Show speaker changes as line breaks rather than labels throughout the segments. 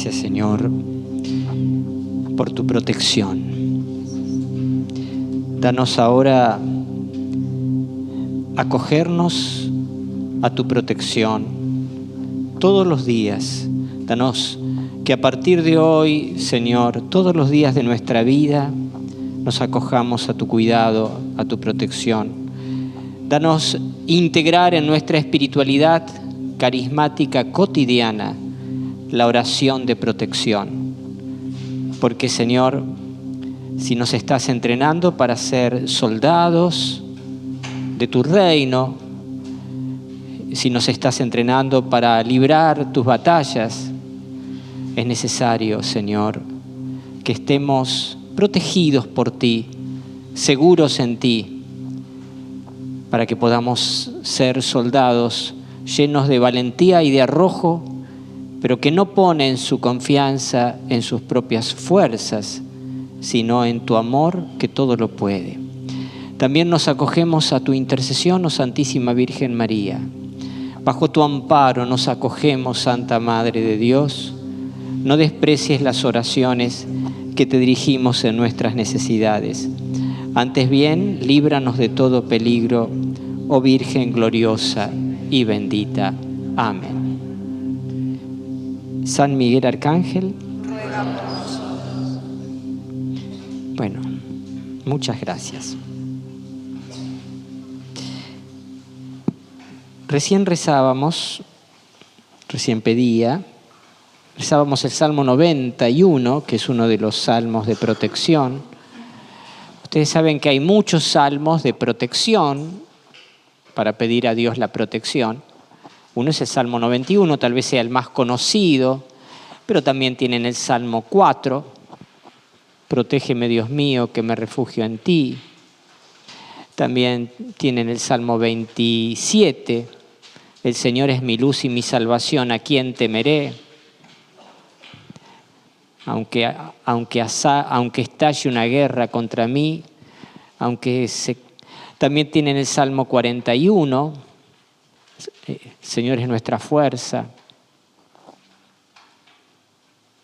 Gracias, Señor, por tu protección. Danos ahora acogernos a tu protección todos los días. Danos que a partir de hoy, Señor, todos los días de nuestra vida nos acojamos a tu cuidado, a tu protección. Danos integrar en nuestra espiritualidad carismática cotidiana la oración de protección. Porque, Señor, si nos estás entrenando para ser soldados de tu reino, si nos estás entrenando para librar tus batallas, es necesario, Señor, que estemos protegidos por ti, seguros en ti, para que podamos ser soldados llenos de valentía y de arrojo, pero que no ponen su confianza en sus propias fuerzas, sino en tu amor que todo lo puede. También nos acogemos a tu intercesión, oh Santísima Virgen María. Bajo tu amparo nos acogemos, Santa Madre de Dios. No desprecies las oraciones que te dirigimos en nuestras necesidades. Antes bien, líbranos de todo peligro, oh Virgen gloriosa y bendita. Amén. San Miguel Arcángel, ruega por nosotros. Bueno, muchas gracias. Recién rezábamos el Salmo 91, que es uno de los salmos de protección. Ustedes saben que hay muchos salmos de protección para pedir a Dios la protección. Uno es el Salmo 91, tal vez sea el más conocido, pero también tienen el Salmo 4, protégeme Dios mío, que me refugio en ti. También tienen el Salmo 27, el Señor es mi luz y mi salvación, ¿a quién temeré? Aunque estalle una guerra contra mí, también tienen el Salmo 41, el Señor es nuestra fuerza.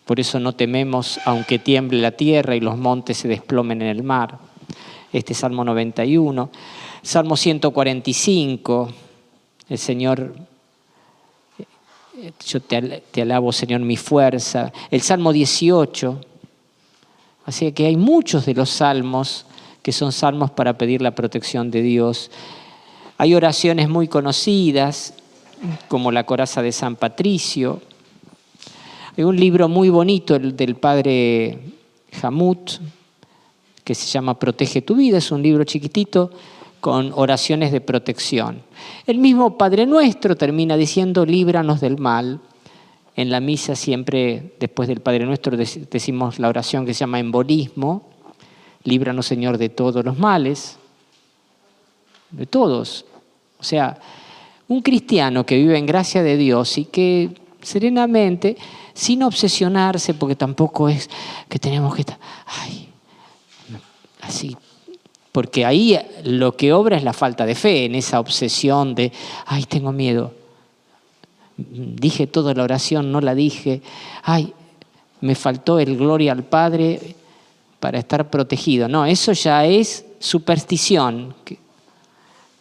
Por eso no tememos, aunque tiemble la tierra y los montes se desplomen en el mar. Este Salmo 91. Salmo 145. El Señor, yo te alabo, Señor, mi fuerza. El Salmo 18. Así que hay muchos de los salmos que son salmos para pedir la protección de Dios. Hay oraciones muy conocidas, como la coraza de San Patricio. Hay un libro muy bonito, el del padre Hamut, que se llama Protege tu vida. Es un libro chiquitito con oraciones de protección. El mismo Padre Nuestro termina diciendo, líbranos del mal. En la misa siempre, después del Padre Nuestro, decimos la oración que se llama embolismo. Líbranos, Señor, de todos los males. De todos. O sea, un cristiano que vive en gracia de Dios y que serenamente, sin obsesionarse, porque tampoco es que tenemos que estar, así, porque ahí lo que obra es la falta de fe, en esa obsesión de, tengo miedo, dije toda la oración, no la dije, me faltó el gloria al Padre para estar protegido. No, eso ya es superstición,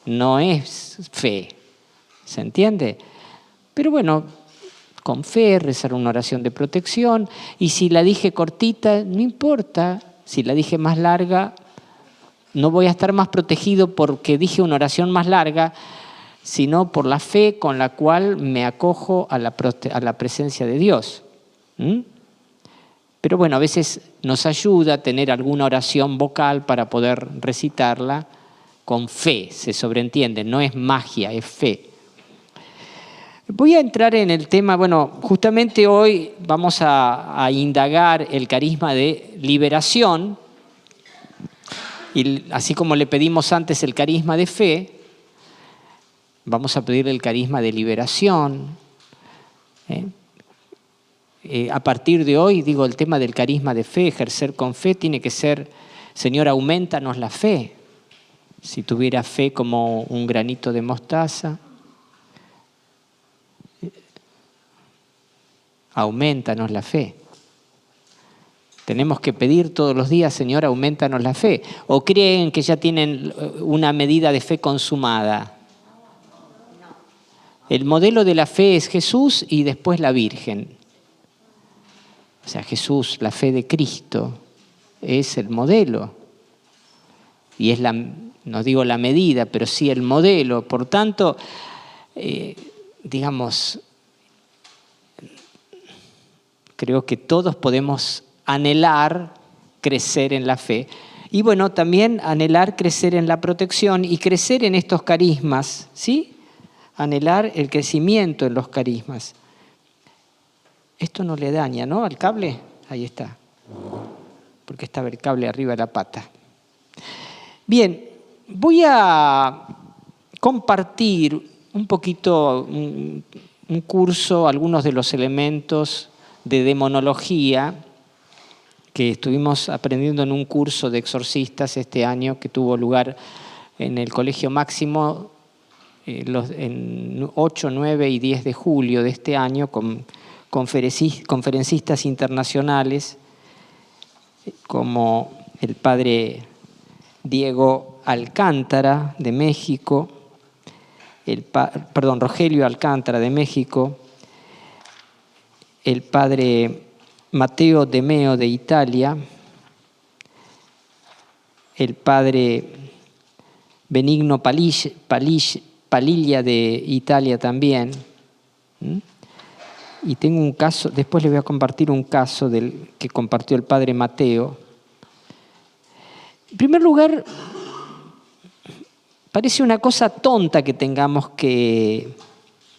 no es fe, ¿se entiende? Pero bueno, con fe, rezar una oración de protección, y si la dije cortita, no importa, si la dije más larga, no voy a estar más protegido porque dije una oración más larga, sino por la fe con la cual me acojo a la presencia de Dios. Pero bueno, a veces nos ayuda a tener alguna oración vocal para poder recitarla con fe, se sobreentiende, no es magia, es fe. Voy a entrar en el tema, justamente hoy vamos a indagar el carisma de liberación, y así como le pedimos antes el carisma de fe, vamos a pedirle el carisma de liberación. A partir de hoy, el tema del carisma de fe, ejercer con fe, tiene que ser, Señor, aumentanos la fe. Si tuviera fe como un granito de mostaza, aumentanos la fe. Tenemos que pedir todos los días, Señor, aumentanos la fe. ¿O creen que ya tienen una medida de fe consumada? El modelo de la fe es Jesús y después la Virgen. O sea, Jesús, la fe de Cristo, es el modelo. Y es no digo la medida, pero sí el modelo. Por tanto, creo que todos podemos anhelar crecer en la fe. Y bueno, también anhelar crecer en la protección y crecer en estos carismas, ¿sí? Anhelar el crecimiento en los carismas. Esto no le daña, ¿no? Al cable, ahí está. Porque estaba el cable arriba de la pata. Bien, voy a compartir un poquito un curso, algunos de los elementos de demonología que estuvimos aprendiendo en un curso de exorcistas este año que tuvo lugar en el Colegio Máximo en 8, 9 y 10 de julio de este año con conferencistas internacionales como el padre Diego Alcántara de México, Rogelio Alcántara de México, el padre Matteo De Meo de Italia, el padre Benigno Paliglia de Italia también. Y tengo un caso, después les voy a compartir un caso que compartió el padre Mateo. En primer lugar, parece una cosa tonta que tengamos que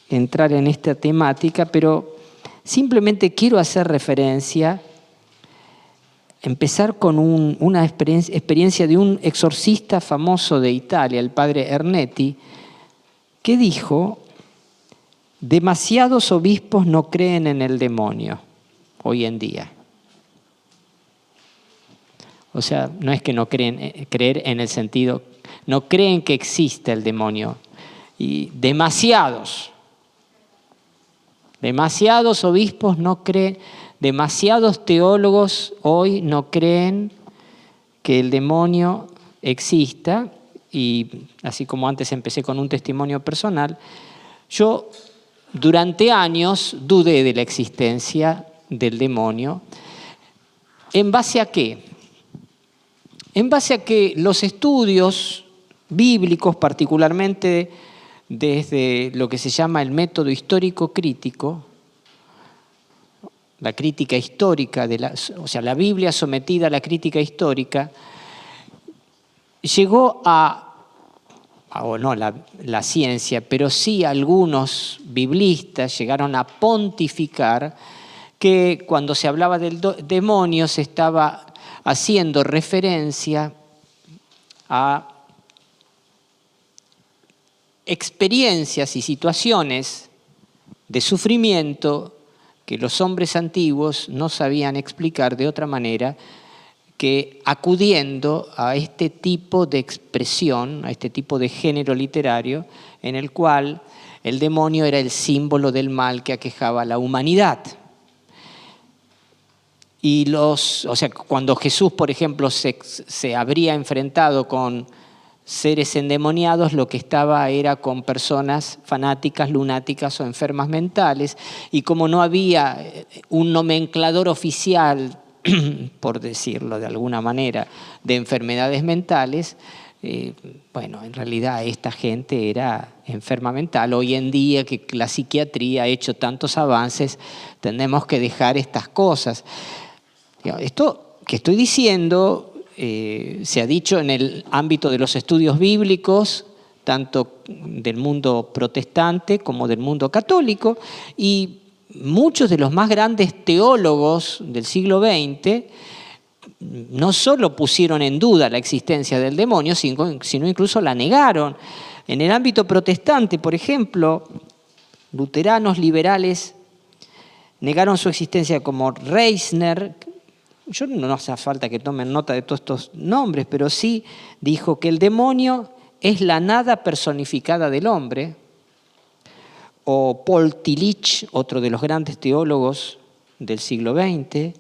entrar en esta temática, pero simplemente quiero hacer referencia, empezar con una experiencia de un exorcista famoso de Italia, el padre Ernetti, que dijo: demasiados obispos no creen en el demonio hoy en día. O sea, no es que no creen, creer en el sentido, no creen que existe el demonio. Y demasiados obispos no creen, demasiados teólogos hoy no creen que el demonio exista. Y así como antes empecé con un testimonio personal, yo durante años dudé de la existencia del demonio. ¿En base a qué? En base a que los estudios bíblicos, particularmente desde lo que se llama el método histórico crítico, la crítica histórica, o sea, la Biblia sometida a la crítica histórica, llegó la ciencia, pero sí algunos biblistas llegaron a pontificar que cuando se hablaba del demonio se estaba haciendo referencia a experiencias y situaciones de sufrimiento que los hombres antiguos no sabían explicar de otra manera que acudiendo a este tipo de expresión, a este tipo de género literario, en el cual el demonio era el símbolo del mal que aquejaba a la humanidad. Y cuando Jesús, por ejemplo, se habría enfrentado con seres endemoniados, lo que estaba era con personas fanáticas, lunáticas o enfermas mentales, y como no había un nomenclador oficial, por decirlo de alguna manera, de enfermedades mentales, en realidad esta gente era enferma mental. Hoy en día que la psiquiatría ha hecho tantos avances, tenemos que dejar estas cosas. Esto que estoy diciendo se ha dicho en el ámbito de los estudios bíblicos, tanto del mundo protestante como del mundo católico, y muchos de los más grandes teólogos del siglo XX no solo pusieron en duda la existencia del demonio, sino incluso la negaron. En el ámbito protestante, por ejemplo, luteranos liberales negaron su existencia, como Reisner. Yo no hace falta que tomen nota de todos estos nombres, pero sí dijo que el demonio es la nada personificada del hombre. O Paul Tillich, otro de los grandes teólogos del siglo XX,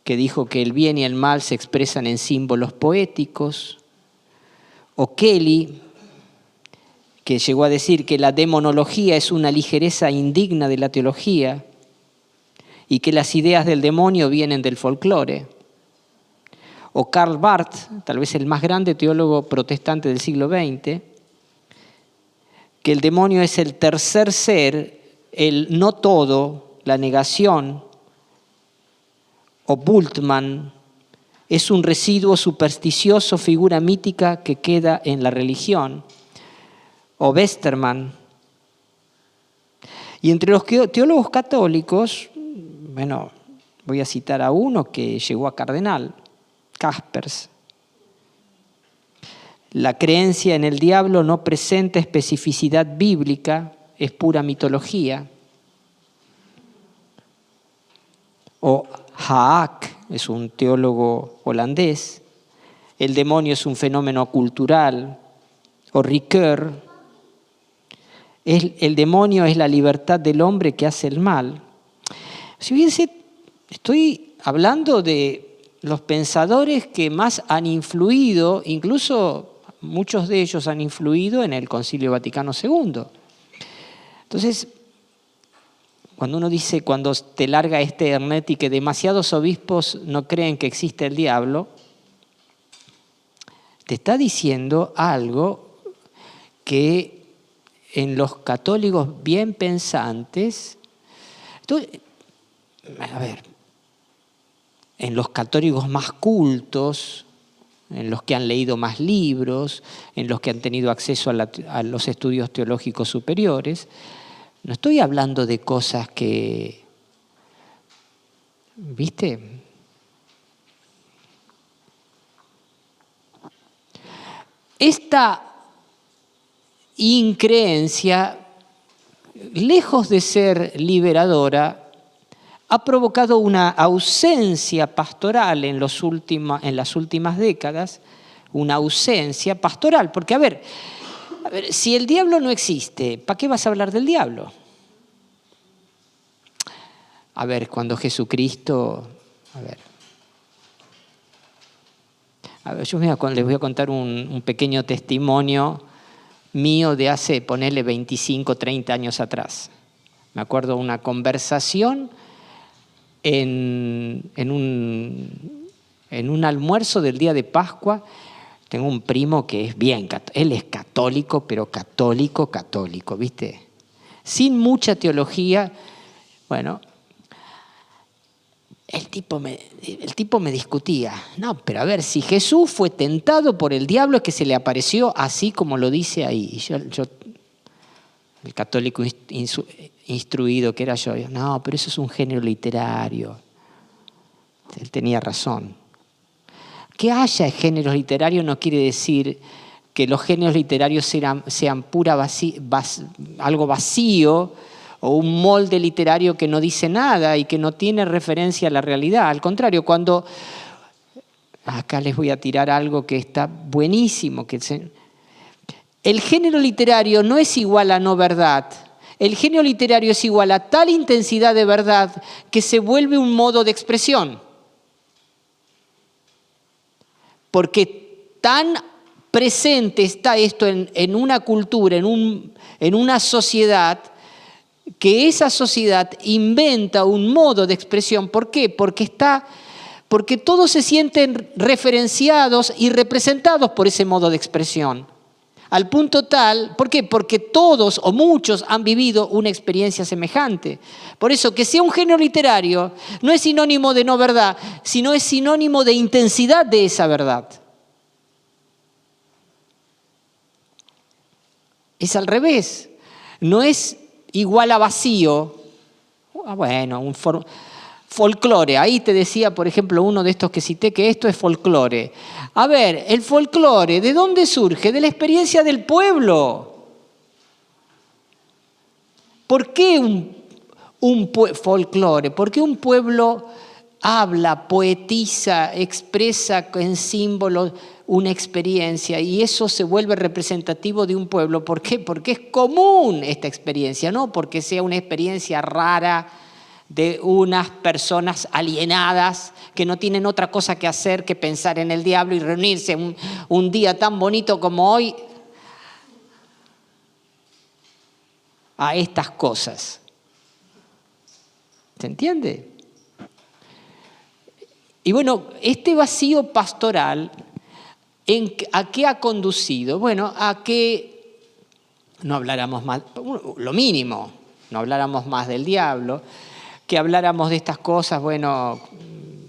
que dijo que el bien y el mal se expresan en símbolos poéticos, o Kelly, que llegó a decir que la demonología es una ligereza indigna de la teología y que las ideas del demonio vienen del folclore. O Karl Barth, tal vez el más grande teólogo protestante del siglo XX, que el demonio es el tercer ser, el no todo, la negación. O Bultmann, es un residuo supersticioso, figura mítica que queda en la religión. O Westermann. Y entre los teólogos católicos, bueno, voy a citar a uno que llegó a cardenal, Caspers. La creencia en el diablo no presenta especificidad bíblica, es pura mitología. O Haak, es un teólogo holandés. El demonio es un fenómeno cultural. O Ricoeur. El demonio es la libertad del hombre que hace el mal. Si fíjense, estoy hablando de los pensadores que más han influido, incluso muchos de ellos han influido en el Concilio Vaticano II. Entonces, cuando uno dice, cuando te larga este Ernetti, que demasiados obispos no creen que existe el diablo, te está diciendo algo que en los católicos bien pensantes, en los católicos más cultos, en los que han leído más libros, en los que han tenido acceso a los estudios teológicos superiores, no estoy hablando de cosas que, ¿viste? Esta increencia, lejos de ser liberadora, ha provocado una ausencia pastoral en las últimas décadas, una ausencia pastoral. Porque, a ver, si el diablo no existe, ¿para qué vas a hablar del diablo? A ver, cuando Jesucristo... Yo les voy a contar un pequeño testimonio mío de hace, ponele 25, 30 años atrás. Me acuerdo de una conversación en un almuerzo del día de Pascua. Tengo un primo que es él es católico, pero católico, ¿viste? Sin mucha teología. Bueno, el tipo me discutía. No, pero a ver, si Jesús fue tentado por el diablo, es que se le apareció así como lo dice ahí. Y yo el católico instruido que era yo, no, pero eso es un género literario. Él tenía razón. Que haya géneros literarios no quiere decir que los géneros literarios sean algo vacío o un molde literario que no dice nada y que no tiene referencia a la realidad. Al contrario, cuando... Acá les voy a tirar algo que está buenísimo. El género literario no es igual a no verdad. El género literario es igual a tal intensidad de verdad que se vuelve un modo de expresión. Porque tan presente está esto en una cultura, en una sociedad, que esa sociedad inventa un modo de expresión. ¿Por qué? Porque todos se sienten referenciados y representados por ese modo de expresión. Al punto tal, ¿por qué? Porque todos o muchos han vivido una experiencia semejante. Por eso, que sea un género literario no es sinónimo de no verdad, sino es sinónimo de intensidad de esa verdad. Es al revés. No es igual a vacío. Bueno, un folclore. Ahí te decía, por ejemplo, uno de estos que cité, que esto es folclore. A ver, el folclore, ¿de dónde surge? De la experiencia del pueblo. ¿Por qué un folclore? Porque un pueblo habla, poetiza, expresa en símbolos una experiencia y eso se vuelve representativo de un pueblo. ¿Por qué? Porque es común esta experiencia, no porque sea una experiencia rara de unas personas alienadas que no tienen otra cosa que hacer que pensar en el diablo y reunirse un día tan bonito como hoy a estas cosas. ¿Se entiende? Y bueno, este vacío pastoral, ¿a qué ha conducido? Bueno, a que no habláramos más, lo mínimo, no habláramos más del diablo, que habláramos de estas cosas, bueno,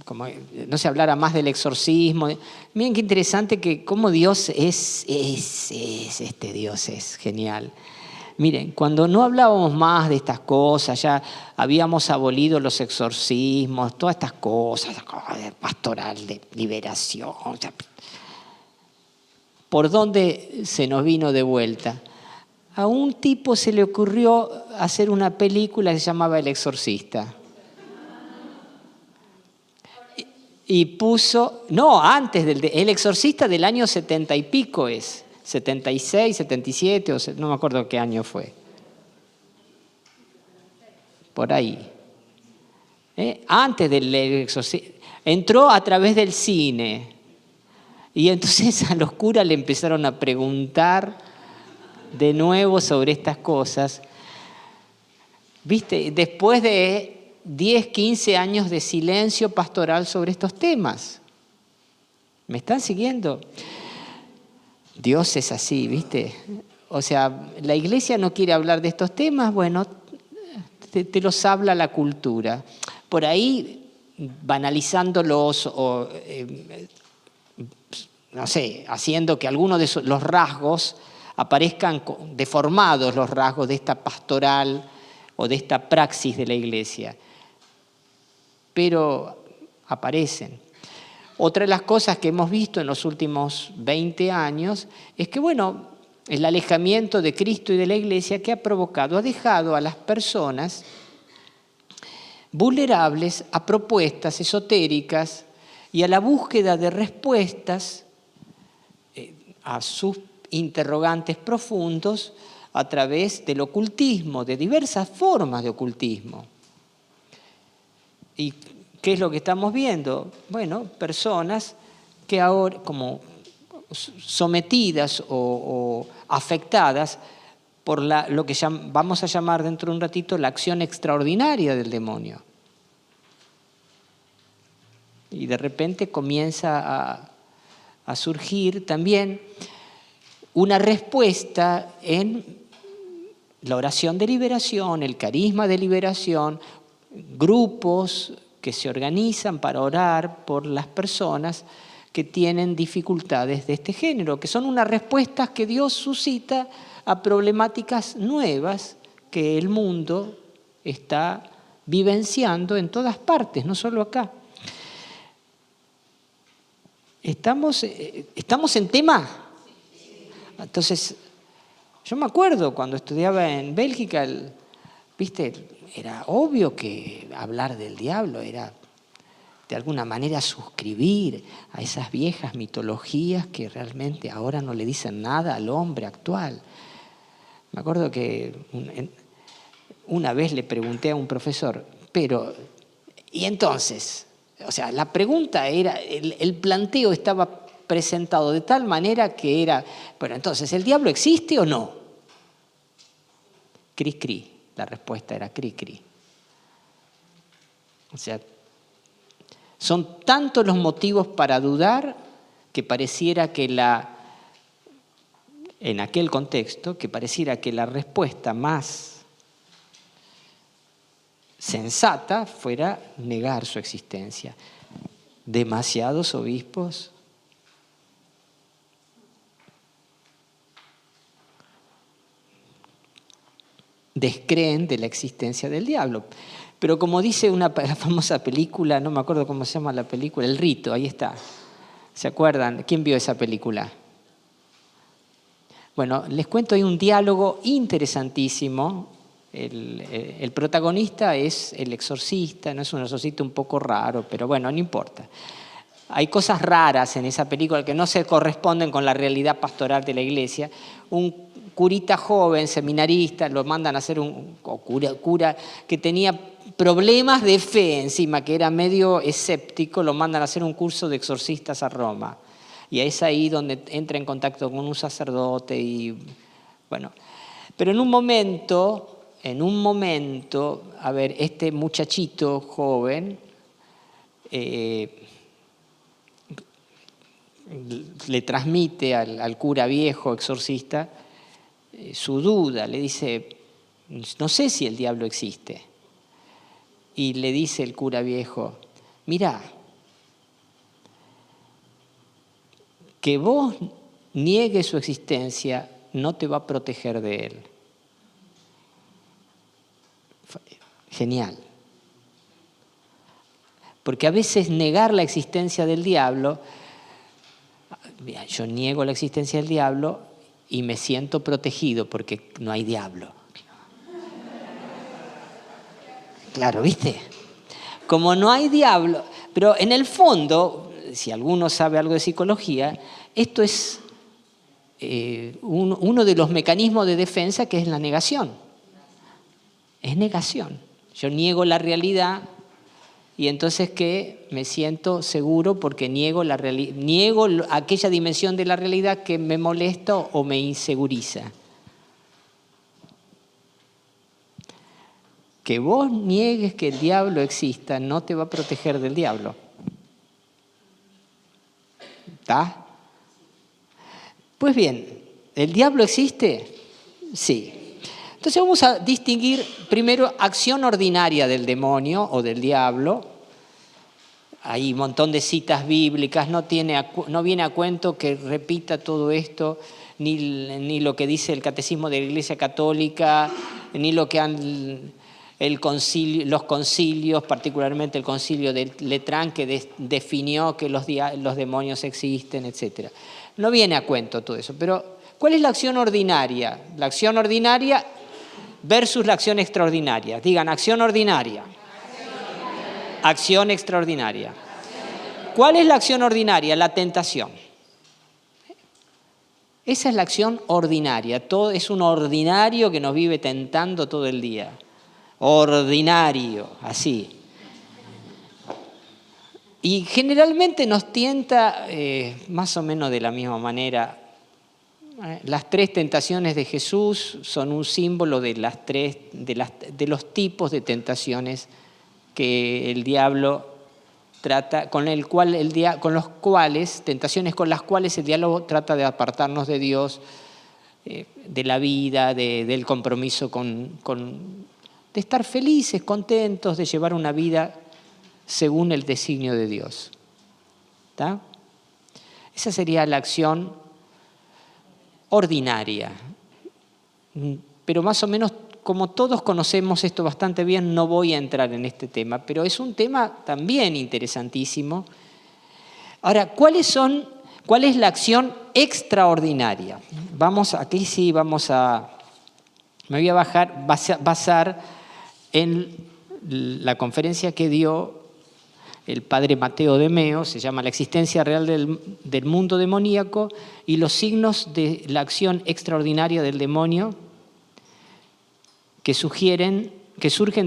como no se hablara más del exorcismo. Miren qué interesante que cómo Dios es este Dios es genial. Miren, cuando no hablábamos más de estas cosas, ya habíamos abolido los exorcismos, todas estas cosas, pastoral de liberación. ¿Por dónde se nos vino de vuelta? A un tipo se le ocurrió hacer una película que se llamaba El Exorcista. Y puso, no, antes El Exorcista del año 70 y pico es. 76, 77, no me acuerdo qué año fue. Por ahí. Antes del exorcismo. Entró a través del cine. Y entonces a los curas le empezaron a preguntar de nuevo sobre estas cosas. ¿Viste? Después de 10, 15 años de silencio pastoral sobre estos temas. ¿Me están siguiendo? Dios es así, ¿viste? O sea, la iglesia no quiere hablar de estos temas, bueno, te los habla la cultura. Por ahí, banalizándolos o, no sé, haciendo que algunos de los rasgos aparezcan deformados, los rasgos de esta pastoral o de esta praxis de la iglesia. Pero aparecen. Otra de las cosas que hemos visto en los últimos 20 años es que, bueno, el alejamiento de Cristo y de la Iglesia que ha dejado a las personas vulnerables a propuestas esotéricas y a la búsqueda de respuestas a sus interrogantes profundos a través del ocultismo, de diversas formas de ocultismo. Y ¿qué es lo que estamos viendo? Bueno, personas que ahora, como sometidas o afectadas por lo que vamos a llamar dentro de un ratito la acción extraordinaria del demonio. Y de repente comienza a surgir también una respuesta en la oración de liberación, el carisma de liberación, grupos que se organizan para orar por las personas que tienen dificultades de este género, que son unas respuestas que Dios suscita a problemáticas nuevas que el mundo está vivenciando en todas partes, no solo acá. ¿Estamos en tema? Entonces, yo me acuerdo cuando estudiaba en Bélgica, ¿viste? Era obvio que hablar del diablo era de alguna manera suscribir a esas viejas mitologías que realmente ahora no le dicen nada al hombre actual. Me acuerdo que una vez le pregunté a un profesor, pero, ¿y entonces? O sea, la pregunta era, el planteo estaba presentado de tal manera que era, bueno, entonces, ¿el diablo existe o no? Cri, cri. La respuesta era cri, cri. O sea, son tantos los motivos para dudar que pareciera que en aquel contexto, que pareciera que la respuesta más sensata fuera negar su existencia. Demasiados obispos descreen de la existencia del diablo. Pero como dice la famosa película, no me acuerdo cómo se llama la película, El Rito, ahí está. ¿Se acuerdan? ¿Quién vio esa película? Bueno, les cuento, hay un diálogo interesantísimo. El protagonista es el exorcista, no es un exorcista un poco raro, pero bueno, no importa. hay cosas raras en esa película que no se corresponden con la realidad pastoral de la iglesia. Un curita joven, seminarista, lo mandan a hacer cura que tenía problemas de fe encima, que era medio escéptico, lo mandan a hacer un curso de exorcistas a Roma. Y es ahí donde entra en contacto con un sacerdote y bueno. Pero en un momento, a ver, este muchachito joven le transmite al cura viejo exorcista su duda, le dice, no sé si el diablo existe. Y le dice el cura viejo, mirá, que vos niegues su existencia no te va a proteger de él. Genial. Porque a veces negar la existencia del diablo, yo niego la existencia del diablo y me siento protegido porque no hay diablo. Claro, ¿viste? Como no hay diablo, pero en el fondo, si alguno sabe algo de psicología, esto es uno de los mecanismos de defensa que es la negación. Es negación. Yo niego la realidad y entonces ¿qué? Me siento seguro porque niego aquella dimensión de la realidad que me molesta o me inseguriza. Que vos niegues que el diablo exista no te va a proteger del diablo. ¿Está? Pues bien, ¿el diablo existe? Sí. Entonces vamos a distinguir primero acción ordinaria del demonio o del diablo. Hay un montón de citas bíblicas, no viene a cuento que repita todo esto, ni lo que dice el Catecismo de la Iglesia Católica, ni lo que los concilios, particularmente el concilio de Letrán, que definió que los demonios existen, etc. No viene a cuento todo eso, pero ¿cuál es la acción ordinaria? La acción ordinaria versus la acción extraordinaria. Digan, acción ordinaria. Acción extraordinaria. ¿Cuál es la acción ordinaria? La tentación. Esa es la acción ordinaria. Todo es un ordinario que nos vive tentando todo el día. Ordinario, así. Y generalmente nos tienta más o menos de la misma manera. Las tres tentaciones de Jesús son un símbolo de los tipos de tentaciones que el diablo trata, tentaciones con las cuales el diablo trata de apartarnos de Dios, de la vida, del compromiso de estar felices, contentos, de llevar una vida según el designio de Dios. ¿Está? Esa sería la acción ordinaria. Pero más o menos, como todos conocemos esto bastante bien, no voy a entrar en este tema, pero es un tema también interesantísimo. Ahora, ¿cuál es la acción extraordinaria? Me voy a basar en la conferencia que dio el padre Mateo de Meo, se llama La existencia real del mundo demoníaco y los signos de la acción extraordinaria del demonio que surgen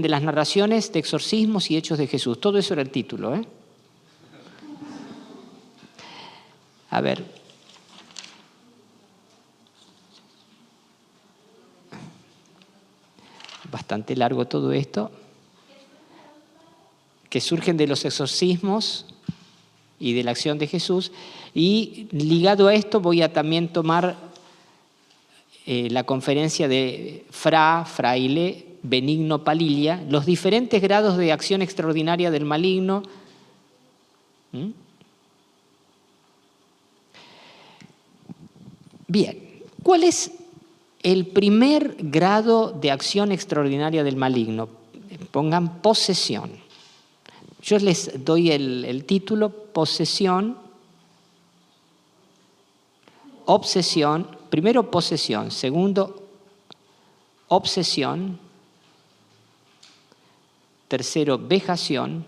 de las narraciones de exorcismos y hechos de Jesús. Todo eso era el título, ¿eh? A ver. Bastante largo todo esto. Que surgen de los exorcismos y de la acción de Jesús. Y ligado a esto voy a también tomar la conferencia de fraile Benigno Palilla, los diferentes grados de acción extraordinaria del maligno. Bien, ¿cuál es el primer grado de acción extraordinaria del maligno? Pongan posesión. Yo les doy el título: posesión, obsesión. Primero posesión, segundo obsesión, tercero vejación,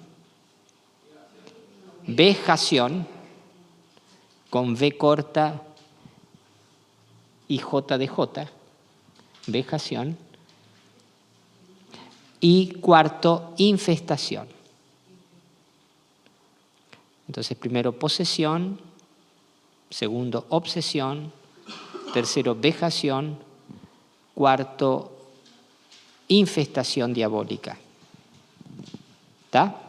vejación, con V corta y J de J, vejación. Y cuarto, infestación. Entonces, primero, posesión. Segundo, obsesión. Tercero, vejación. Cuarto, infestación diabólica. ¿Está?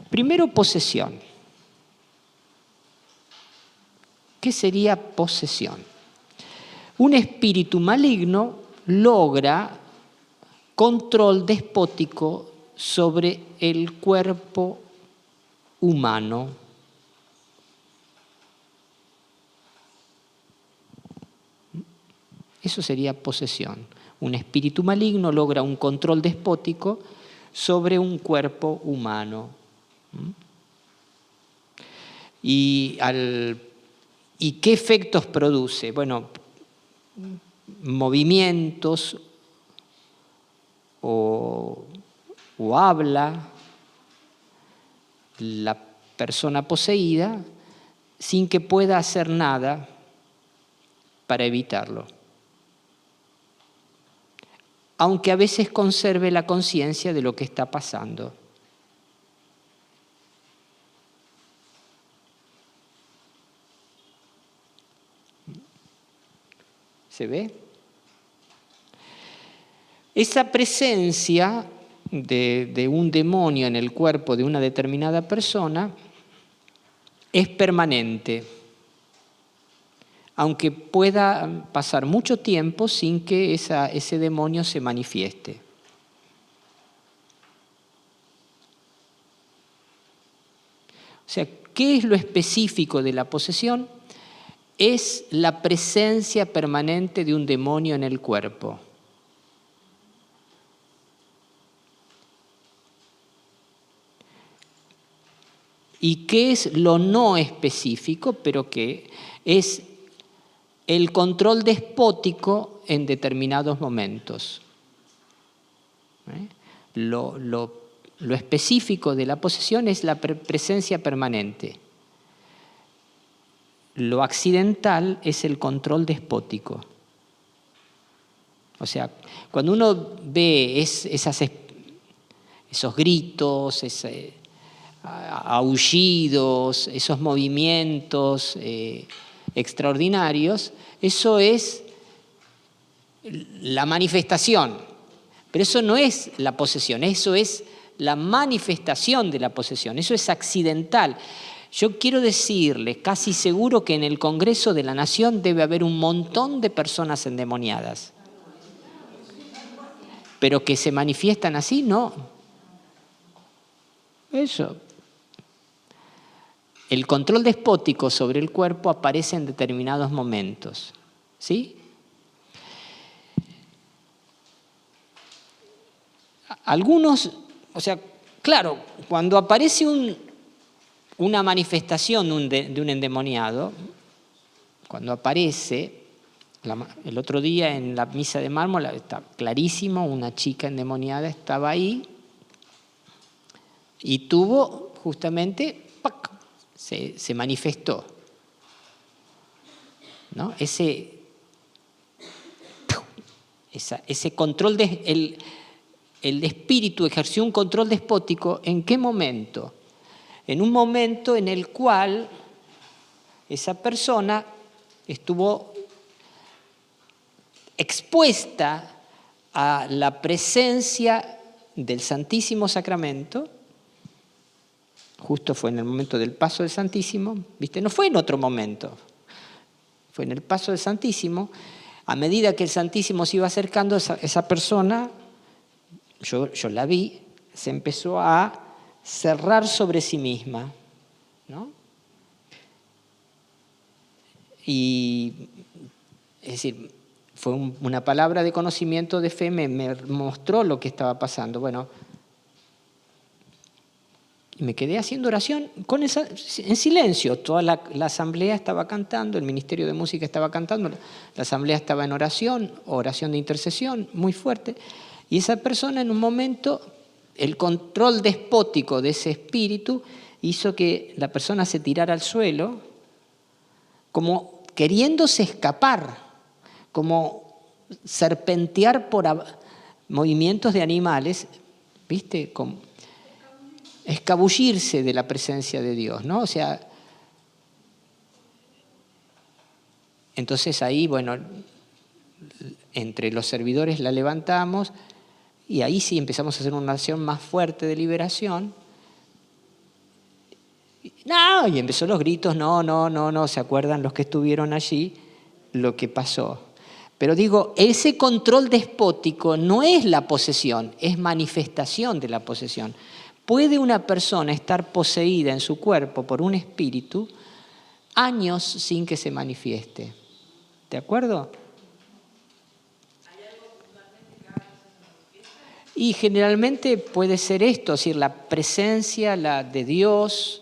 Primero, posesión. ¿Qué sería posesión? Un espíritu maligno logra control despótico sobre el cuerpo humano. Eso sería posesión. Un espíritu maligno logra un control despótico sobre un cuerpo humano. ¿Y qué efectos produce? Bueno, movimientos o habla la persona poseída sin que pueda hacer nada para evitarlo. Aunque a veces conserve la conciencia de lo que está pasando. ¿Se ve? Esa presencia de un demonio en el cuerpo de una determinada persona es permanente, aunque pueda pasar mucho tiempo sin que ese demonio se manifieste. O sea, ¿qué es lo específico de la posesión? Es la presencia permanente de un demonio en el cuerpo. ¿Y qué es lo no específico, pero que es el control despótico en determinados momentos? Lo específico de la posesión es la presencia permanente. Lo accidental es el control despótico. O sea, cuando uno ve esos gritos, aullidos, esos movimientos extraordinarios, eso es la manifestación. Pero eso no es la posesión, eso es la manifestación de la posesión, eso es accidental. Yo quiero decirles, casi seguro que en el Congreso de la Nación debe haber un montón de personas endemoniadas. Pero que se manifiestan así, no. Eso. El control despótico sobre el cuerpo aparece en determinados momentos. ¿Sí? Algunos, o sea, claro, cuando aparece una manifestación de un endemoniado, cuando aparece, el otro día en la misa de mármol, está clarísimo, una chica endemoniada estaba ahí y tuvo justamente, ¡pac!, se manifestó, ¿no? Ese control, el espíritu ejerció un control despótico. ¿En qué momento? En un momento en el cual esa persona estuvo expuesta a la presencia del Santísimo Sacramento. Justo fue en el momento del paso del Santísimo, ¿viste? No fue en otro momento, fue en el paso del Santísimo. A medida que el Santísimo se iba acercando, esa persona, yo la vi, se empezó a cerrar sobre sí misma, ¿no? Y, es decir, fue una palabra de conocimiento, de fe, me mostró lo que estaba pasando. Bueno, me quedé haciendo oración en silencio. Toda la asamblea estaba cantando, el Ministerio de Música estaba cantando, la asamblea estaba en oración de intercesión muy fuerte. Y esa persona en un momento, el control despótico de ese espíritu hizo que la persona se tirara al suelo, como queriéndose escapar, como serpentear por movimientos de animales, ¿viste? Como escabullirse de la presencia de Dios, ¿no? O sea, entonces ahí, bueno, entre los servidores la levantamos y ahí sí empezamos a hacer una acción más fuerte de liberación. No, y empezó los gritos, no, ¿se acuerdan los que estuvieron allí lo que pasó? Pero digo, ese control despótico no es la posesión, es manifestación de la posesión. Puede una persona estar poseída en su cuerpo por un espíritu años sin que se manifieste. ¿De acuerdo? Y generalmente puede ser esto, es decir, la presencia de Dios,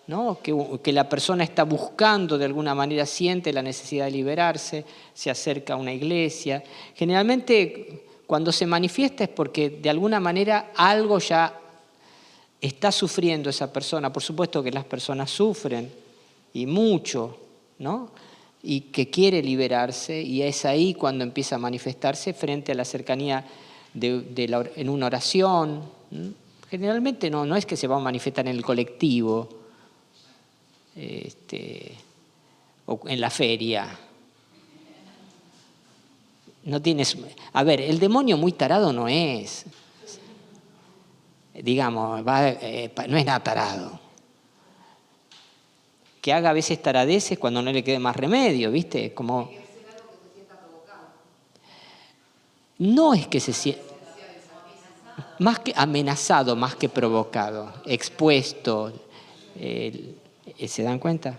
¿no? Que la persona está buscando de alguna manera, siente la necesidad de liberarse, se acerca a una iglesia. Generalmente cuando se manifiesta es porque de alguna manera algo ya está sufriendo esa persona. Por supuesto que las personas sufren y mucho, ¿no? Y que quiere liberarse, y es ahí cuando empieza a manifestarse frente a la cercanía en una oración. Generalmente no es que se va a manifestar en el colectivo, o en la feria. No tienes. A ver, el demonio muy tarado no es. Digamos, no es nada tarado. Que haga a veces taradeces cuando no le quede más remedio, ¿viste? Como. No es que se sienta. Más que amenazado, más que provocado, expuesto. ¿Se dan cuenta?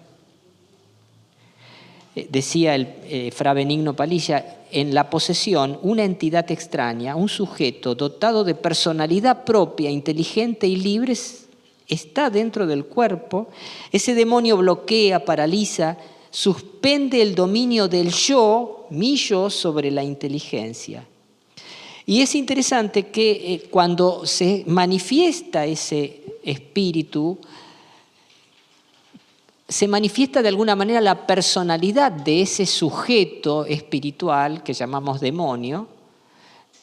Decía el Fra Benigno Palilla, en la posesión, una entidad extraña, un sujeto dotado de personalidad propia, inteligente y libre, está dentro del cuerpo. Ese demonio bloquea, paraliza, suspende el dominio del yo, mi yo, sobre la inteligencia. Y es interesante que cuando se manifiesta ese espíritu, se manifiesta de alguna manera la personalidad de ese sujeto espiritual que llamamos demonio,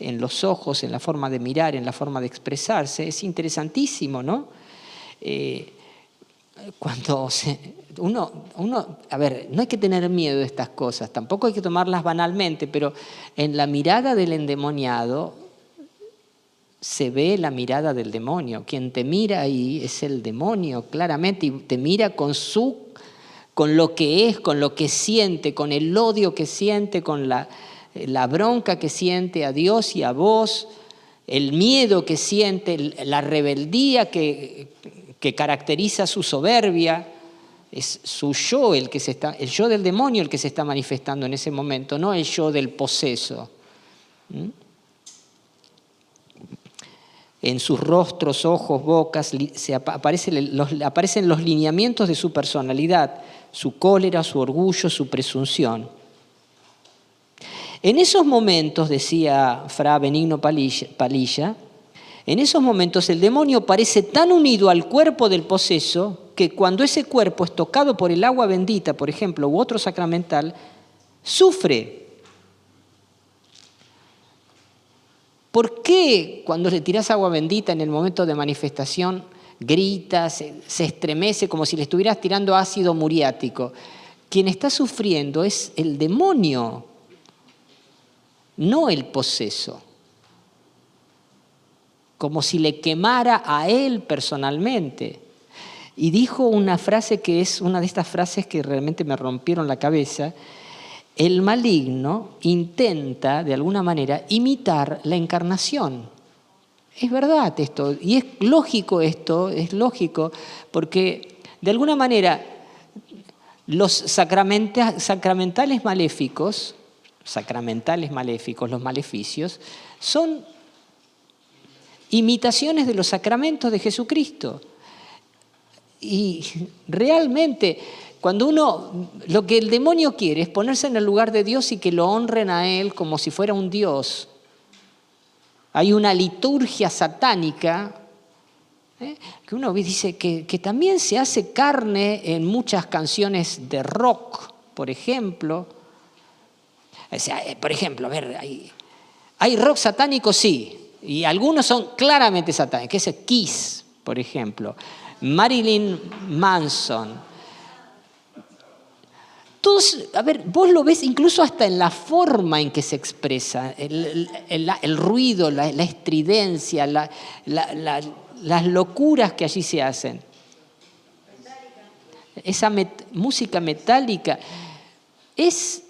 en los ojos, en la forma de mirar, en la forma de expresarse. Es interesantísimo, ¿no? Cuando uno, a ver, no hay que tener miedo de estas cosas, tampoco hay que tomarlas banalmente, pero en la mirada del endemoniado se ve la mirada del demonio. Quien te mira ahí es el demonio, claramente, y te mira con lo que es, con lo que siente, con el odio que siente, con la bronca que siente a Dios y a vos, el miedo que siente, la rebeldía que caracteriza su soberbia. Es su yo el yo del demonio el que se está manifestando en ese momento, no el yo del poseso. En sus rostros, ojos, bocas, aparecen los lineamientos de su personalidad, su cólera, su orgullo, su presunción. En esos momentos, decía Fra Benigno Palilla, en esos momentos el demonio parece tan unido al cuerpo del poseso que cuando ese cuerpo es tocado por el agua bendita, por ejemplo, u otro sacramental, sufre. ¿Por qué cuando le tirás agua bendita en el momento de manifestación grita, se estremece como si le estuvieras tirando ácido muriático? Quien está sufriendo es el demonio, no el poseso. Como si le quemara a él personalmente. Y dijo una frase que es una de estas frases que realmente me rompieron la cabeza. El maligno intenta, de alguna manera, imitar la encarnación. Es verdad esto, y es lógico esto, es lógico, porque de alguna manera los sacramentales maléficos, los maleficios, son imitaciones de los sacramentos de Jesucristo. Y realmente, cuando lo que el demonio quiere es ponerse en el lugar de Dios y que lo honren a él como si fuera un Dios. Hay una liturgia satánica Que uno dice que también se hace carne en muchas canciones de rock, por ejemplo. O sea, por ejemplo, a ver, hay rock satánico, sí, y algunos son claramente satánicos, que es Kiss, por ejemplo, Marilyn Manson. Todos, a ver, vos lo ves incluso hasta en la forma en que se expresa, el ruido, la estridencia, las locuras que allí se hacen. Esa música metálica. ¿Es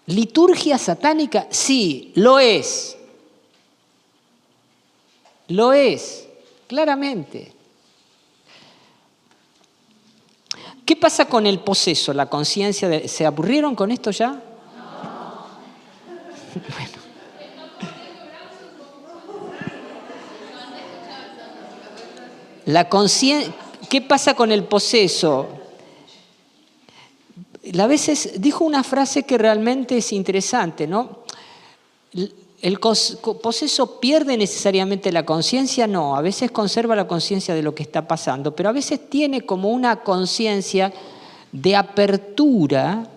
liturgia satánica? Sí, lo es. Lo es, claramente. ¿Qué pasa con el poseso, la conciencia? ¿Se aburrieron con esto ya? No. Bueno. ¿Qué pasa con el poseso? A veces dijo una frase que realmente es interesante, ¿no? ¿El poseso pierde necesariamente la conciencia? No, a veces conserva la conciencia de lo que está pasando, pero a veces tiene como una conciencia de apertura,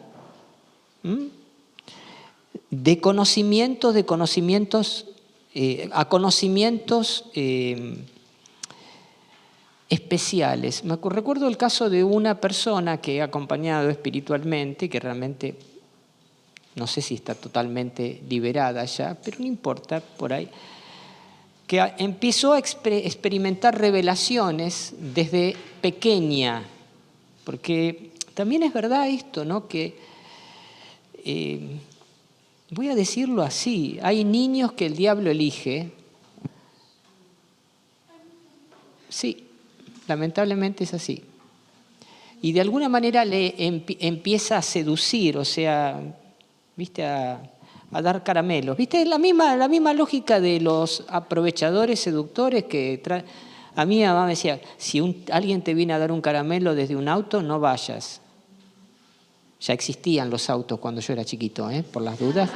de conocimientos, a conocimientos especiales. Recuerdo el caso de una persona que he acompañado espiritualmente, que realmente no sé si está totalmente liberada ya, pero no importa, por ahí, que empezó a experimentar revelaciones desde pequeña, porque también es verdad esto, ¿no? Que, voy a decirlo así, hay niños que el diablo elige. Sí, lamentablemente es así. Y de alguna manera le empieza a seducir, o sea, ¿viste? A dar caramelos. ¿Viste? Es la misma lógica de los aprovechadores seductores que a mí mi mamá me decía, si alguien te viene a dar un caramelo desde un auto, no vayas. Ya existían los autos cuando yo era chiquito, por las dudas.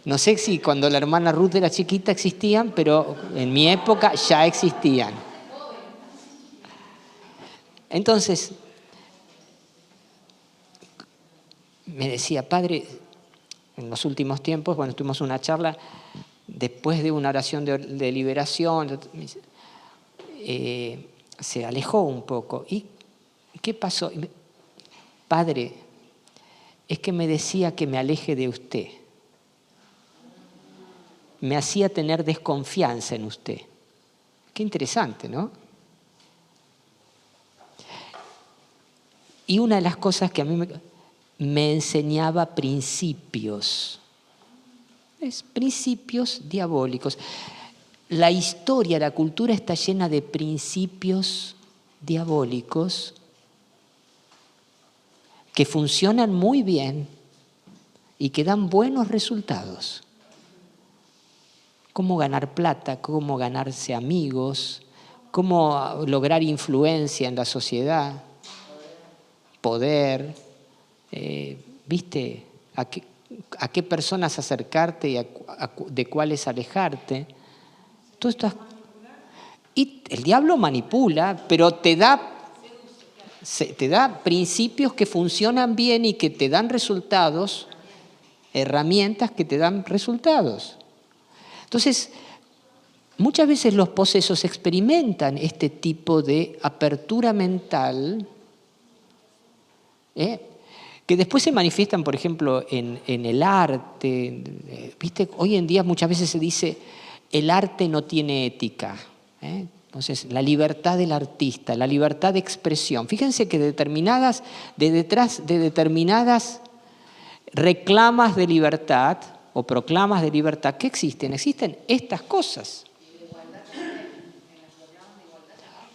No sé si cuando la hermana Ruth era chiquita existían, pero en mi época ya existían. Entonces, me decía, padre, en los últimos tiempos, bueno, tuvimos una charla, después de una oración de liberación, se alejó un poco. ¿Y qué pasó? Padre, es que me decía que me aleje de usted. Me hacía tener desconfianza en usted. Qué interesante, ¿no? Y una de las cosas que a mí me enseñaba principios. Principios diabólicos. La historia, la cultura está llena de principios diabólicos que funcionan muy bien y que dan buenos resultados. Cómo ganar plata, cómo ganarse amigos, cómo lograr influencia en la sociedad, poder, ¿viste? A qué personas acercarte y de cuáles alejarte. Todo esto y el diablo manipula, pero te da principios que funcionan bien y que te dan resultados, herramientas que te dan resultados. Entonces, muchas veces los posesos experimentan este tipo de apertura mental, que después se manifiestan, por ejemplo, en el arte. ¿Viste? Hoy en día muchas veces se dice, el arte no tiene ética. Entonces, la libertad del artista, la libertad de expresión. Fíjense que detrás de determinadas reclamas de libertad o proclamas de libertad, ¿qué existen? Existen estas cosas.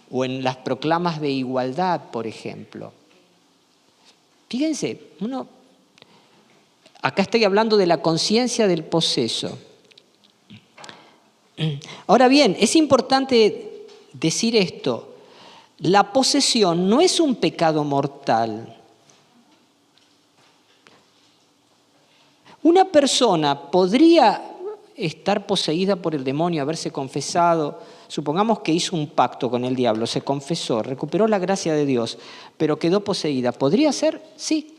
O en las proclamas de igualdad, por ejemplo. Fíjense, acá estoy hablando de la conciencia del poseso. Ahora bien, es importante decir esto. La posesión no es un pecado mortal. Una persona podría estar poseída por el demonio, haberse confesado, supongamos que hizo un pacto con el diablo, se confesó, recuperó la gracia de Dios, pero quedó poseída. ¿Podría ser? Sí.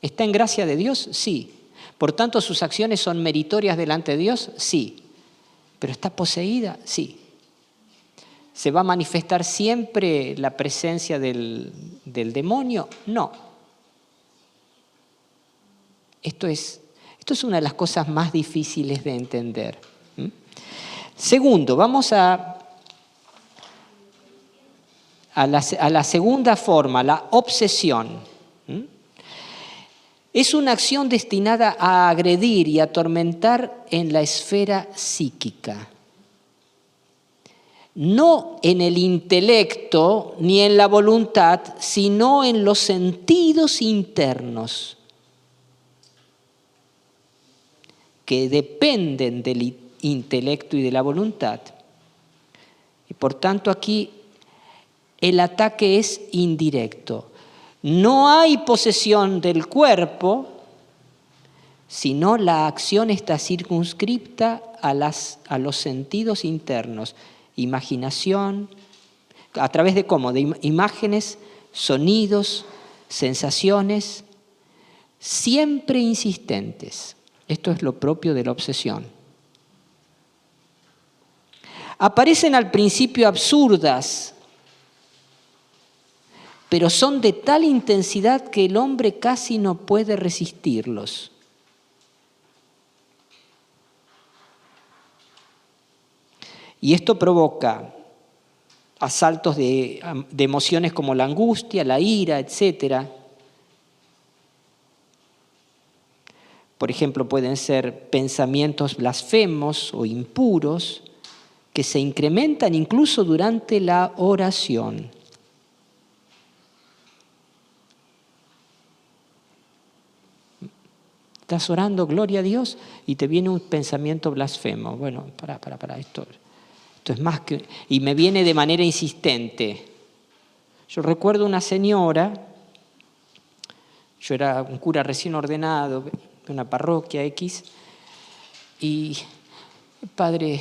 ¿Está en gracia de Dios? Sí. Por tanto, ¿sus acciones son meritorias delante de Dios? Sí. ¿Pero está poseída? Sí. ¿Se va a manifestar siempre la presencia del demonio? No. Esto es una de las cosas más difíciles de entender. Segundo, vamos a la segunda forma, la obsesión. Es una acción destinada a agredir y atormentar en la esfera psíquica. No en el intelecto ni en la voluntad, sino en los sentidos internos que dependen del intelecto y de la voluntad. Y por tanto aquí el ataque es indirecto. No hay posesión del cuerpo, sino la acción está circunscripta a los sentidos internos. Imaginación, ¿a través de cómo? De imágenes, sonidos, sensaciones, siempre insistentes. Esto es lo propio de la obsesión. Aparecen al principio absurdas, pero son de tal intensidad que el hombre casi no puede resistirlos. Y esto provoca asaltos de emociones como la angustia, la ira, etc. Por ejemplo, pueden ser pensamientos blasfemos o impuros que se incrementan incluso durante la oración. Estás orando, gloria a Dios, y te viene un pensamiento blasfemo. Bueno, para, esto es más que... Y me viene de manera insistente. Yo recuerdo una señora, yo era un cura recién ordenado de una parroquia X, y padre,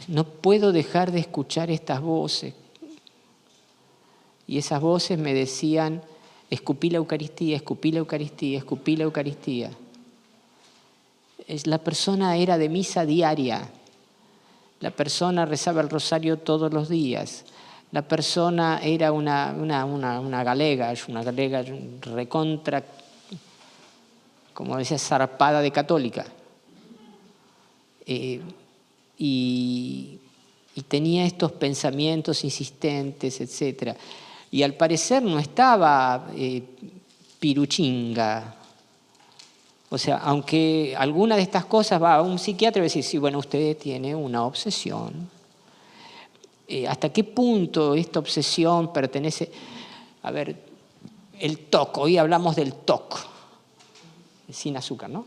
no puedo dejar de escuchar estas voces. Y esas voces me decían: escupí la Eucaristía, escupí la Eucaristía, escupí la Eucaristía. La persona era de misa diaria. La persona rezaba el rosario todos los días. La persona era una galega recontra, como decía, zarpada de católica. Y tenía estos pensamientos insistentes, etc. Y al parecer no estaba piruchinga. O sea, aunque alguna de estas cosas va a un psiquiatra y va a decir: sí, bueno, usted tiene una obsesión. ¿Hasta qué punto esta obsesión pertenece? A ver, el TOC, hoy hablamos del TOC. Sin azúcar, ¿no?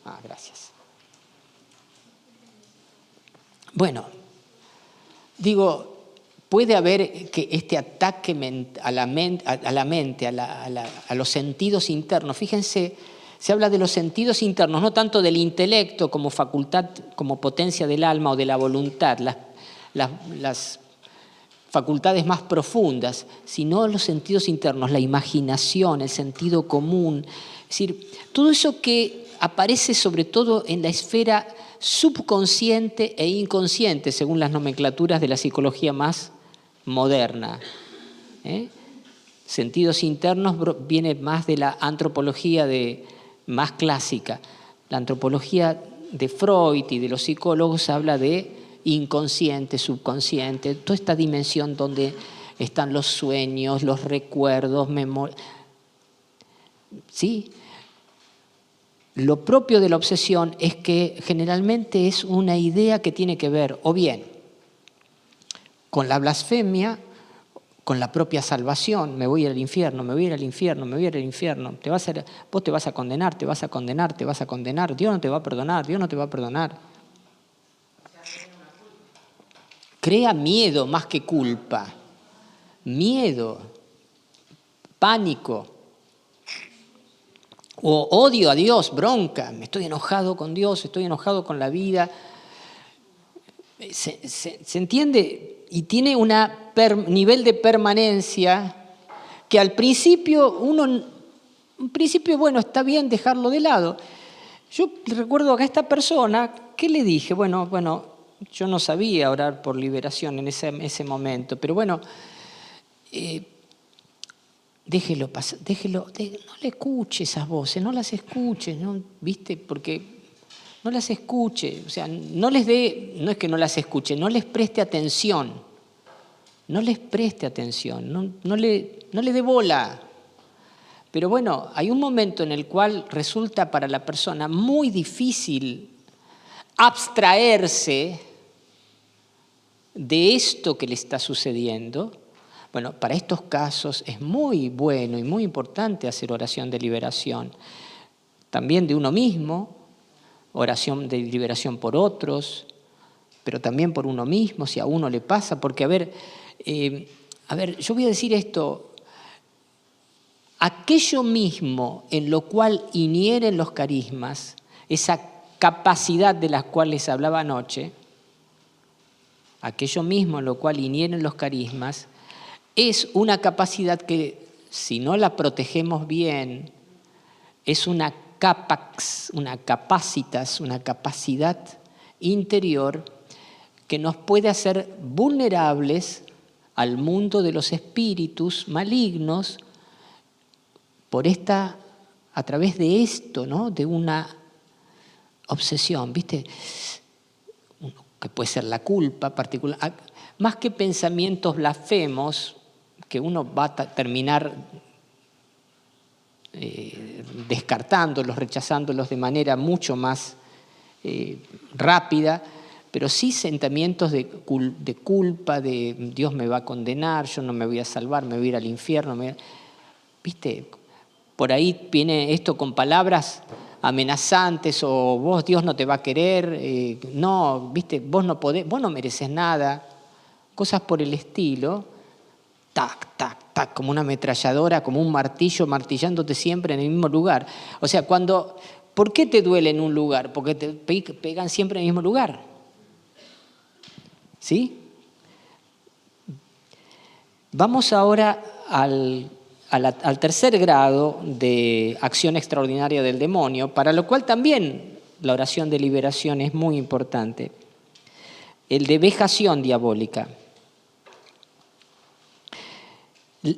Ah, gracias. Bueno, digo, puede haber que este ataque a la mente, a los sentidos internos. Fíjense, se habla de los sentidos internos, no tanto del intelecto como facultad, como potencia del alma o de la voluntad, las facultades más profundas, sino los sentidos internos, la imaginación, el sentido común. Es decir, todo eso que aparece sobre todo en la esfera subconsciente e inconsciente, según las nomenclaturas de la psicología más moderna. Sentidos internos viene más de la antropología más clásica. La antropología de Freud y de los psicólogos habla de inconsciente, subconsciente, toda esta dimensión donde están los sueños, los recuerdos, memoria. ¿Sí? Lo propio de la obsesión es que generalmente es una idea que tiene que ver o bien con la blasfemia, con la propia salvación. Me voy al infierno, me voy a ir al infierno, me voy a ir al infierno. Vos te vas a condenar, te vas a condenar, te vas a condenar. Dios no te va a perdonar, Dios no te va a perdonar. Crea miedo más que culpa. Miedo, pánico. O odio a Dios, bronca, me estoy enojado con Dios, estoy enojado con la vida. ¿Se entiende? Y tiene un nivel de permanencia que al principio bueno, está bien dejarlo de lado. Yo recuerdo que a esta persona, ¿qué le dije? Bueno, yo no sabía orar por liberación en ese momento, pero bueno, déjelo pasar, no le escuche esas voces, no las escuche, ¿no? ¿Viste? Porque no las escuche, o sea, no es que no las escuche, no les preste atención, no le dé bola. Pero bueno, hay un momento en el cual resulta para la persona muy difícil abstraerse de esto que le está sucediendo. Bueno, para estos casos es muy bueno y muy importante hacer oración de liberación. También de uno mismo, oración de liberación por otros, pero también por uno mismo, si a uno le pasa. Porque, a ver, yo voy a decir esto. Aquello mismo en lo cual inhieren los carismas, esa capacidad de las cuales hablaba anoche, aquello mismo en lo cual inhieren los carismas, es una capacidad que, si no la protegemos bien, es una capacidad interior que nos puede hacer vulnerables al mundo de los espíritus malignos a través de esto, ¿no? De una obsesión, ¿viste? Que puede ser la culpa particular, más que pensamientos blasfemos, que uno va a terminar descartándolos, rechazándolos de manera mucho más rápida, pero sí sentimientos de culpa, de Dios me va a condenar, yo no me voy a salvar, me voy a ir al infierno. ¿Viste? Por ahí viene esto con palabras amenazantes, o vos, Dios no te va a querer, no, ¿viste? Vos no podés, vos no mereces nada, cosas por el estilo. Tac, tac, tac, como una ametralladora, como un martillo martillándote siempre en el mismo lugar. O sea, ¿por qué te duele en un lugar? Porque te pegan siempre en el mismo lugar. ¿Sí? Vamos ahora al tercer grado de acción extraordinaria del demonio, para lo cual también la oración de liberación es muy importante. El de vejación diabólica.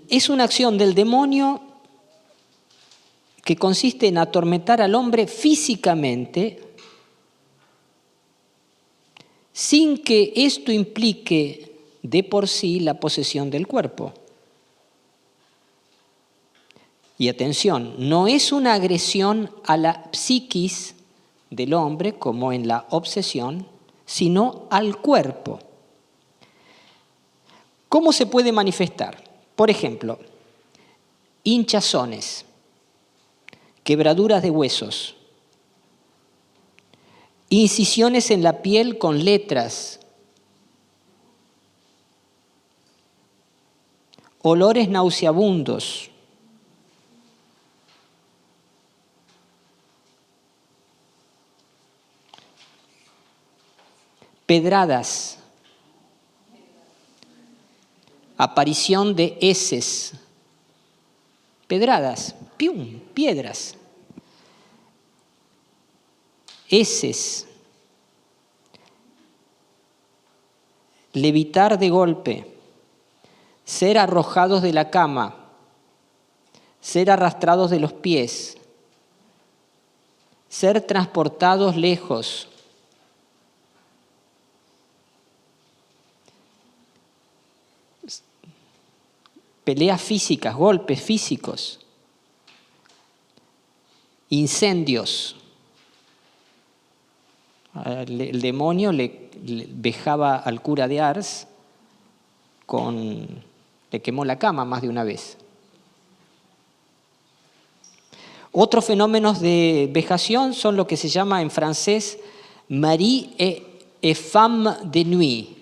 Es una acción del demonio que consiste en atormentar al hombre físicamente sin que esto implique de por sí la posesión del cuerpo. Y atención, no es una agresión a la psiquis del hombre como en la obsesión, sino al cuerpo. ¿Cómo se puede manifestar? Por ejemplo, hinchazones, quebraduras de huesos, incisiones en la piel con letras, olores nauseabundos, pedradas, aparición de heces, pedradas, ¡pium!, piedras, heces, levitar de golpe, ser arrojados de la cama, ser arrastrados de los pies, ser transportados lejos, peleas físicas, golpes físicos, incendios. El demonio le vejaba al cura de Ars, le quemó la cama más de una vez. Otros fenómenos de vejación son lo que se llama en francés mari et femme de nuit.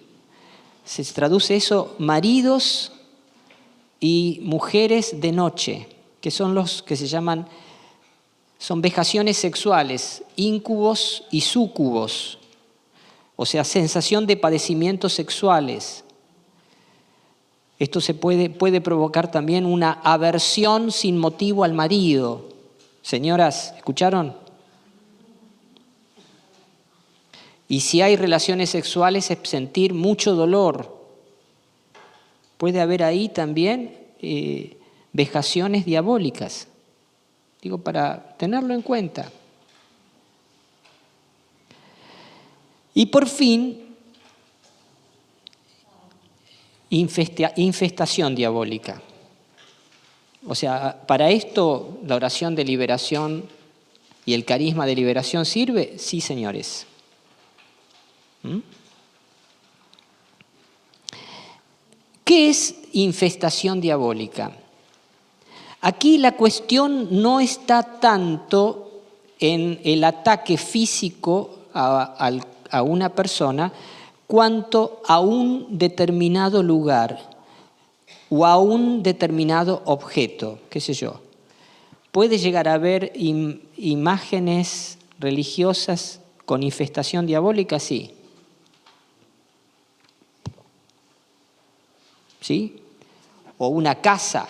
Se traduce eso, maridos y mujeres de noche, que son los que se llaman Son vejaciones sexuales, íncubos y súcubos, o sea, sensación de padecimientos sexuales. Esto puede provocar también una aversión sin motivo al marido. Señoras, ¿escucharon? Y si hay relaciones sexuales es sentir mucho dolor. Puede haber ahí también vejaciones diabólicas. Digo, para tenerlo en cuenta. Y por fin, infestación diabólica. O sea, para esto la oración de liberación y el carisma de liberación sirve, sí, señores. ¿Qué es infestación diabólica? Aquí la cuestión no está tanto en el ataque físico a una persona, cuanto a un determinado lugar o a un determinado objeto, qué sé yo. ¿Puede llegar a haber imágenes religiosas con infestación diabólica? Sí. ¿Sí? O una casa.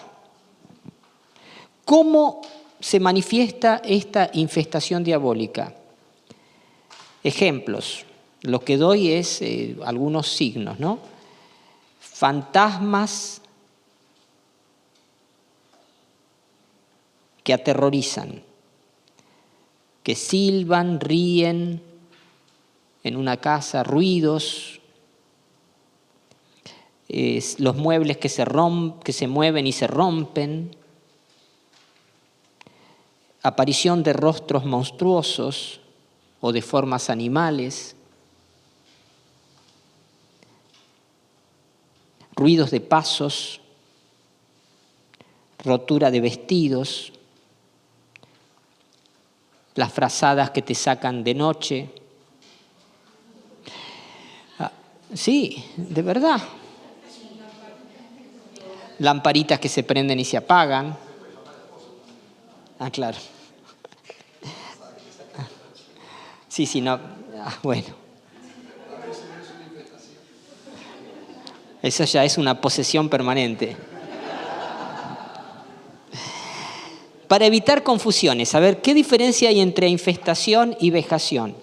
¿Cómo se manifiesta esta infestación diabólica? Ejemplos. Lo que doy es algunos signos, ¿no? Fantasmas que aterrorizan, que silban, ríen en una casa, ruidos, los muebles que se mueven y se rompen, aparición de rostros monstruosos o de formas animales, ruidos de pasos, rotura de vestidos, las frazadas que te sacan de noche. Sí, de verdad. Lamparitas que se prenden y se apagan. Claro. Sí, no. Bueno. Eso ya es una posesión permanente. Para evitar confusiones, a ver, ¿qué diferencia hay entre infestación y vejación?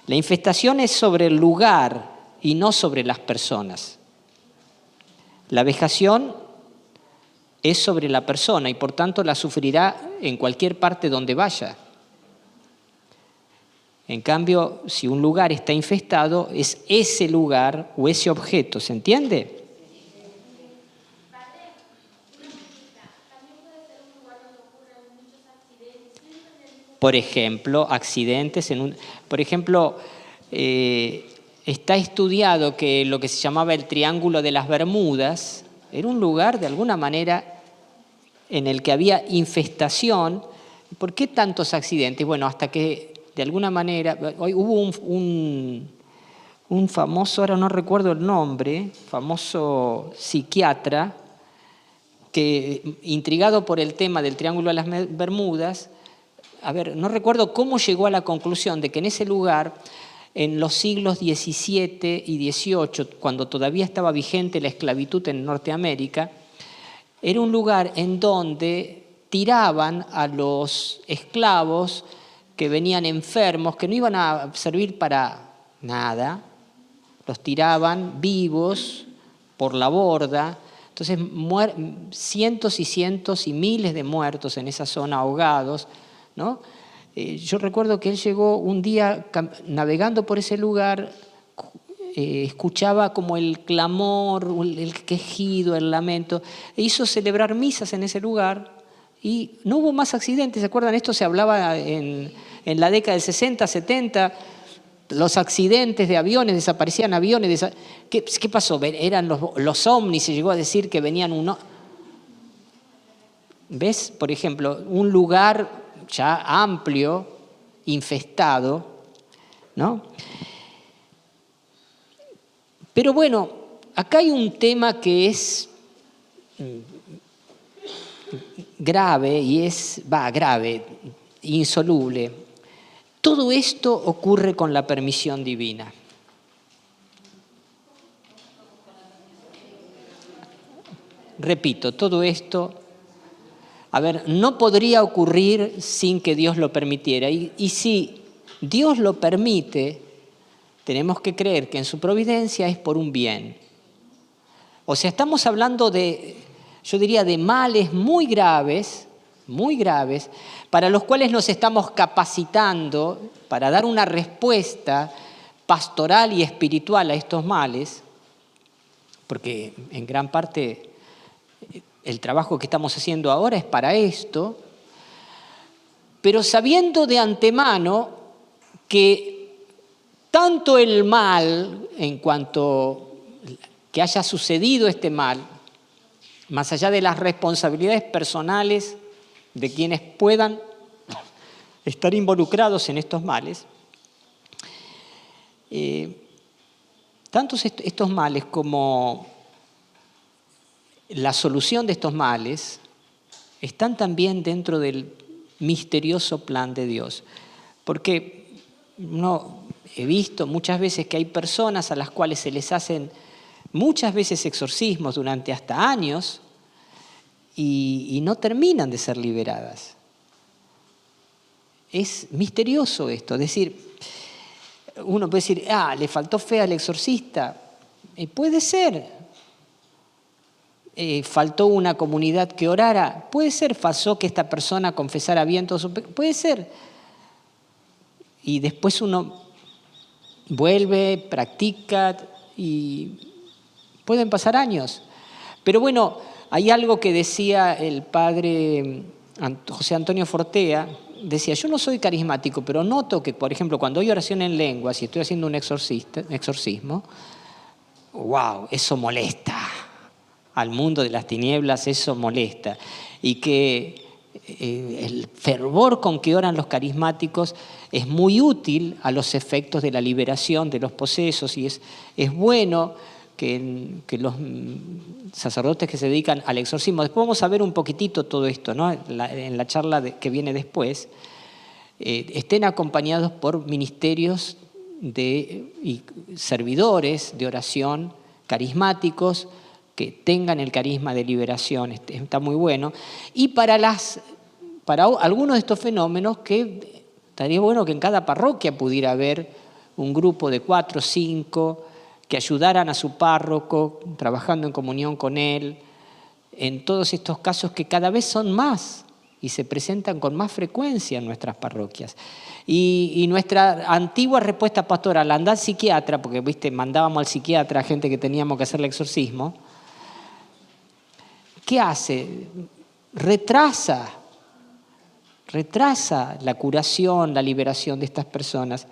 La infestación es sobre el lugar y no sobre las personas. La vejación es sobre la persona y por tanto la sufrirá en cualquier parte donde vaya. En cambio, si un lugar está infestado, es ese lugar o ese objeto, ¿se entiende? Por ejemplo, accidentes por ejemplo, está estudiado que lo que se llamaba el Triángulo de las Bermudas era un lugar, de alguna manera, en el que había infestación. ¿Por qué tantos accidentes? Bueno, hasta que, de alguna manera, hoy hubo un famoso, ahora no recuerdo el nombre, famoso psiquiatra, que, intrigado por el tema del Triángulo de las Bermudas, no recuerdo cómo llegó a la conclusión de que en ese lugar, en los siglos XVII y XVIII, cuando todavía estaba vigente la esclavitud en Norteamérica, era un lugar en donde tiraban a los esclavos que venían enfermos, que no iban a servir para nada, los tiraban vivos por la borda. Entonces, cientos y cientos y miles de muertos en esa zona ahogados, ¿no? Yo recuerdo que él llegó un día navegando por ese lugar, escuchaba como el clamor, el quejido, el lamento, e hizo celebrar misas en ese lugar y no hubo más accidentes. ¿Se acuerdan? Esto se hablaba en la década del 60, 70, los accidentes de aviones, desaparecían aviones. ¿Qué pasó? Eran los ovnis, se llegó a decir que venían ¿Ves? Por ejemplo, un lugar ya amplio, infestado, ¿no? Pero bueno, acá hay un tema que es grave grave. insoluble. Todo esto ocurre con la permisión divina. Repito, todo esto, no podría ocurrir sin que Dios lo permitiera. Y si Dios lo permite, tenemos que creer que en su providencia es por un bien. O sea, estamos hablando yo diría, de males muy graves, para los cuales nos estamos capacitando para dar una respuesta pastoral y espiritual a estos males, porque en gran parte el trabajo que estamos haciendo ahora es para esto, pero sabiendo de antemano que tanto el mal, en cuanto que haya sucedido este mal, más allá de las responsabilidades personales de quienes puedan estar involucrados en estos males, tanto estos males como la solución de estos males están también dentro del misterioso plan de Dios. Porque he visto muchas veces que hay personas a las cuales se les hacen muchas veces exorcismos durante hasta años y no terminan de ser liberadas. Es misterioso esto, es decir, uno puede decir, le faltó fe al exorcista. Puede ser. Faltó una comunidad que orara. Puede ser. Faltó que esta persona confesara bien todo su pecado. Puede ser. Y después uno vuelve, practica y pueden pasar años. Pero bueno, hay algo que decía el padre José Antonio Fortea. Decía, yo no soy carismático, pero noto que, por ejemplo, cuando hay oración en lenguas y estoy haciendo un exorcismo, wow, eso molesta. Al mundo de las tinieblas eso molesta. Y que el fervor con que oran los carismáticos es muy útil a los efectos de la liberación de los posesos y es bueno que los sacerdotes que se dedican al exorcismo, después vamos a ver un poquitito todo esto, ¿no? En la charla que viene después, estén acompañados por ministerios y servidores de oración carismáticos que tengan el carisma de liberación, está muy bueno. Y para algunos de estos fenómenos que estaría bueno que en cada parroquia pudiera haber un grupo de 4 o 5 que ayudaran a su párroco, trabajando en comunión con él, en todos estos casos que cada vez son más y se presentan con más frecuencia en nuestras parroquias. Y nuestra antigua respuesta pastoral, andar al psiquiatra, porque mandábamos al psiquiatra a gente que teníamos que hacerle exorcismo, ¿qué hace? Retrasa la curación, la liberación de estas personas.